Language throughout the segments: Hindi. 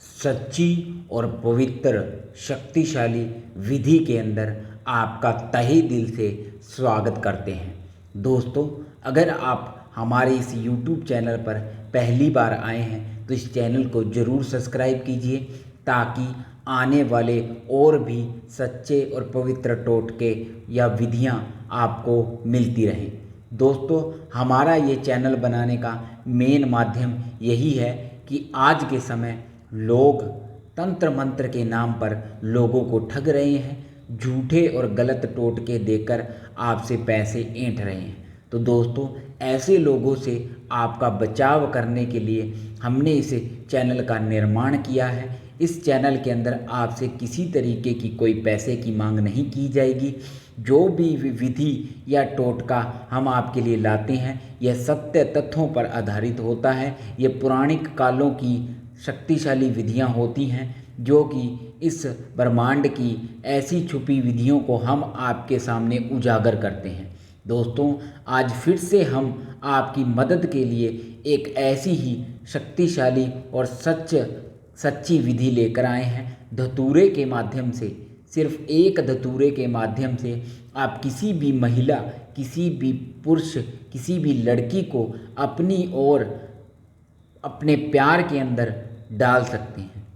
सच्ची और पवित्र शक्तिशाली विधि के अंदर आपका तहे दिल से स्वागत करते हैं। दोस्तों, अगर आप हमारे इस YouTube चैनल पर पहली बार आए हैं तो इस चैनल को ज़रूर सब्सक्राइब कीजिए ताकि आने वाले और भी सच्चे और पवित्र टोटके या विधियां आपको मिलती रहें। दोस्तों, हमारा ये चैनल बनाने का मेन माध्यम यही है कि आज के समय लोग तंत्र मंत्र के नाम पर लोगों को ठग रहे हैं, झूठे और गलत टोटके देकर आपसे पैसे ऐंठ रहे हैं। तो दोस्तों, ऐसे लोगों से आपका बचाव करने के लिए हमने इस चैनल का निर्माण किया है। इस चैनल के अंदर आपसे किसी तरीके की कोई पैसे की मांग नहीं की जाएगी। जो भी विधि या टोटका हम आपके लिए लाते हैं यह सत्य तथ्यों पर आधारित होता है। ये पौराणिक कालों की शक्तिशाली विधियां होती हैं जो कि इस ब्रह्मांड की ऐसी छुपी विधियों को हम आपके सामने उजागर करते हैं। दोस्तों, आज फिर से हम आपकी मदद के लिए एक ऐसी ही शक्तिशाली और सच्ची विधि लेकर आए हैं। धतूरे के माध्यम से, सिर्फ एक धतूरे के माध्यम से आप किसी भी महिला, किसी भी पुरुष, किसी भी लड़की को अपनी ओर अपने प्यार के अंदर डाल सकते हैं।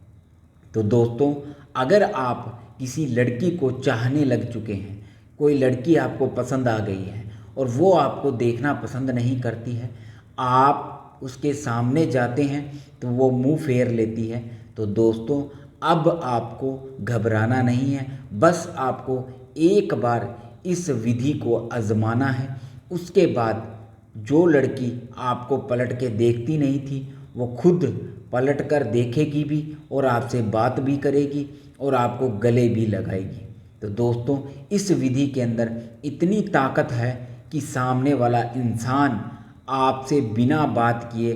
तो दोस्तों, अगर आप किसी लड़की को चाहने लग चुके हैं, कोई लड़की आपको पसंद आ गई है और वो आपको देखना पसंद नहीं करती है, आप उसके सामने जाते हैं तो वो मुंह फेर लेती है, तो दोस्तों अब आपको घबराना नहीं है। बस आपको एक बार इस विधि को आजमाना है। उसके बाद जो लड़की आपको पलट के देखती नहीं थी वो खुद पलट कर देखेगी भी और आपसे बात भी करेगी और आपको गले भी लगाएगी। तो दोस्तों, इस विधि के अंदर इतनी ताकत है कि सामने वाला इंसान आपसे बिना बात किए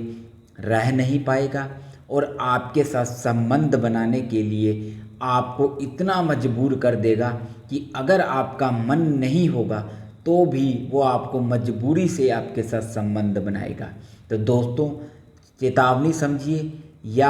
रह नहीं पाएगा और आपके साथ संबंध बनाने के लिए आपको इतना मजबूर कर देगा कि अगर आपका मन नहीं होगा तो भी वो आपको मजबूरी से आपके साथ संबंध बनाएगा। तो दोस्तों, चेतावनी समझिए या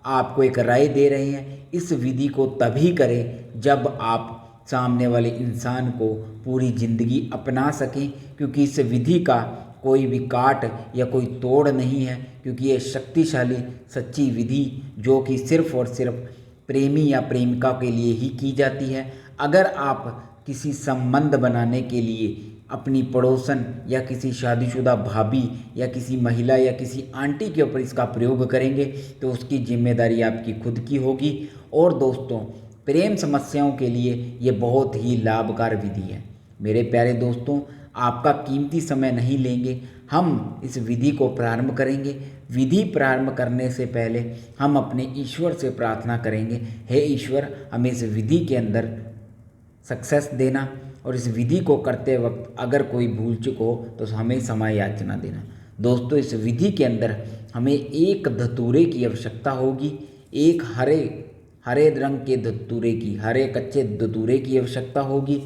आपको एक राय दे रहे हैं, इस विधि को तभी करें जब आप सामने वाले इंसान को पूरी ज़िंदगी अपना सकें, क्योंकि इस विधि का कोई भी काट या कोई तोड़ नहीं है, क्योंकि ये शक्तिशाली सच्ची विधि जो कि सिर्फ और सिर्फ प्रेमी या प्रेमिका के लिए ही की जाती है। अगर आप किसी संबंध बनाने के लिए अपनी पड़ोसन या किसी शादीशुदा भाभी या किसी महिला या किसी आंटी के ऊपर इसका प्रयोग करेंगे तो उसकी जिम्मेदारी आपकी खुद की होगी। और दोस्तों, प्रेम समस्याओं के लिए ये बहुत ही लाभकारी विधि है। मेरे प्यारे दोस्तों, आपका कीमती समय नहीं लेंगे, हम इस विधि को प्रारंभ करेंगे। विधि प्रारंभ करने से पहले हम अपने ईश्वर से प्रार्थना करेंगे, हे ईश्वर, हमें इस विधि के अंदर सक्सेस देना और इस विधि को करते वक्त अगर कोई भूल चूक हो तो हमें समय याचना देना। दोस्तों, इस विधि के अंदर हमें एक धतूरे की आवश्यकता होगी, एक हरे रंग के धतूरे की, हरे कच्चे धतूरे की आवश्यकता होगी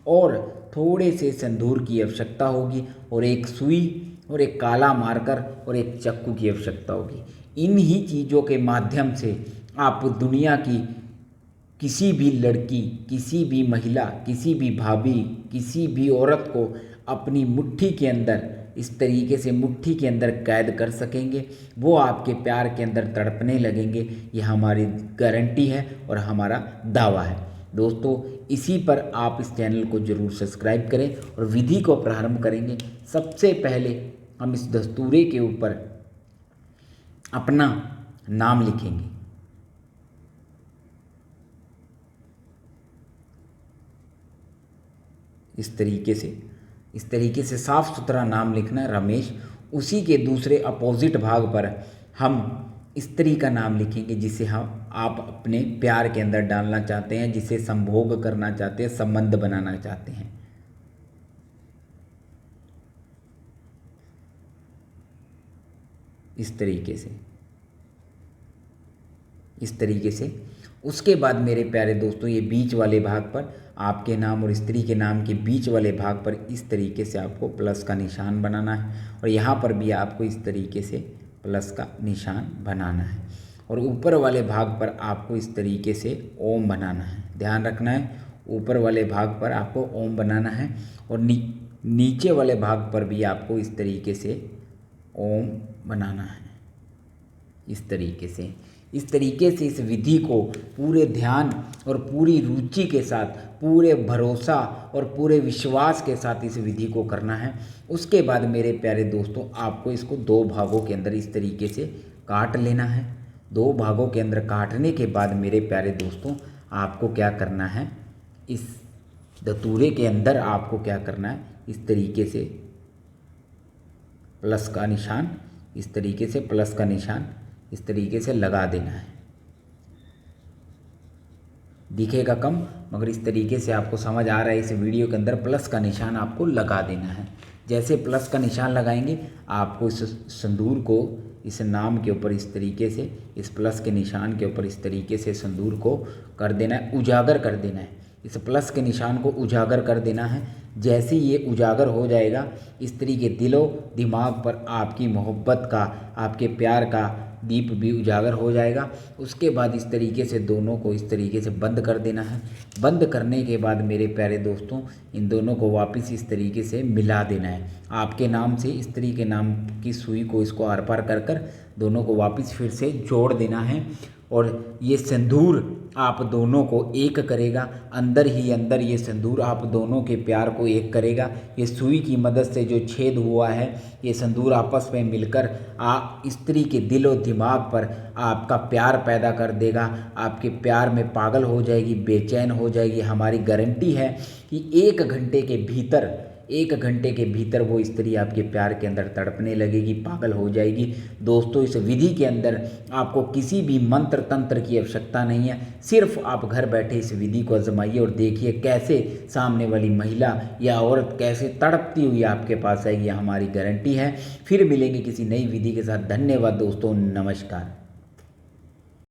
और थोड़े से सिंदूर की आवश्यकता होगी और एक सुई और एक काला मार्कर और एक चाकू की आवश्यकता होगी। इन ही चीज़ों के माध्यम से आप दुनिया की किसी भी लड़की, किसी भी महिला, किसी भी भाभी, किसी भी औरत को अपनी मुट्ठी के अंदर, इस तरीके से मुट्ठी के अंदर कैद कर सकेंगे। वो आपके प्यार के अंदर तड़पने लगेंगे। ये हमारी गारंटी है और हमारा दावा है। दोस्तों, इसी पर आप इस चैनल को ज़रूर सब्सक्राइब करें और विधि को प्रारंभ करेंगे। सबसे पहले हम इस दस्तूरे के ऊपर अपना नाम लिखेंगे। इस तरीके से साफ सुथरा नाम लिखना है, रमेश। उसी के दूसरे अपोजिट भाग पर हम स्त्री का नाम लिखेंगे जिसे आप अपने प्यार के अंदर डालना चाहते हैं, जिसे संभोग करना चाहते हैं, संबंध बनाना चाहते हैं। इस तरीके से उसके बाद मेरे प्यारे दोस्तों, ये बीच वाले भाग पर आपके नाम और स्त्री के नाम के बीच वाले भाग पर इस तरीके से आपको प्लस का निशान बनाना है और यहाँ पर भी आपको इस तरीके से प्लस का निशान बनाना है। और ऊपर वाले भाग पर आपको इस तरीके से ओम बनाना है। ध्यान रखना है, ऊपर वाले भाग पर आपको ओम बनाना है और नीचे वाले भाग पर भी आपको इस तरीके से ओम बनाना है। इस तरीके से इस विधि को पूरे ध्यान और पूरी रुचि के साथ, पूरे भरोसा और पूरे विश्वास के साथ इस विधि को करना है। उसके बाद मेरे प्यारे दोस्तों, आपको इसको 2 भागों के अंदर इस तरीके से काट लेना है। 2 भागों के अंदर काटने के बाद मेरे प्यारे दोस्तों, आपको क्या करना है, इस धतूरे के अंदर आपको क्या करना है, इस तरीके से प्लस का निशान, इस तरीके से प्लस का निशान इस तरीके से लगा देना है। दिखेगा कम, मगर इस तरीके से आपको समझ आ रहा है, इस वीडियो के अंदर प्लस का निशान आपको लगा देना है। जैसे प्लस का निशान लगाएंगे, आपको इस सिंदूर को इस नाम के ऊपर इस तरीके से, इस प्लस के निशान के ऊपर इस तरीके से सिंदूर को कर देना है, उजागर कर देना है। इस प्लस के निशान को उजागर कर देना है। जैसे ये उजागर हो जाएगा, इस तरीके दिलो दिमाग पर आपकी मोहब्बत का, आपके प्यार का दीप भी उजागर हो जाएगा। उसके बाद इस तरीके से दोनों को इस तरीके से बंद कर देना है। बंद करने के बाद मेरे प्यारे दोस्तों, इन दोनों को वापस इस तरीके से मिला देना है। आपके नाम से इस तरीके नाम की सुई को इसको आर पार कर कर दोनों को वापस फिर से जोड़ देना है। और ये सिंदूर आप दोनों को एक करेगा, अंदर ही अंदर ये सिंदूर आप दोनों के प्यार को एक करेगा। ये सुई की मदद से जो छेद हुआ है, ये सिंदूर आपस में मिलकर स्त्री के दिल और दिमाग पर आपका प्यार पैदा कर देगा। आपके प्यार में पागल हो जाएगी, बेचैन हो जाएगी। हमारी गारंटी है कि 1 घंटे के भीतर वो स्त्री आपके प्यार के अंदर तड़पने लगेगी, पागल हो जाएगी। दोस्तों, इस विधि के अंदर आपको किसी भी मंत्र तंत्र की आवश्यकता नहीं है। सिर्फ आप घर बैठे इस विधि को आजमाइए और देखिए कैसे सामने वाली महिला या औरत कैसे तड़पती हुई आपके पास आएगी। हमारी गारंटी है। फिर मिलेंगे किसी नई विधि के साथ। धन्यवाद दोस्तों, नमस्कार।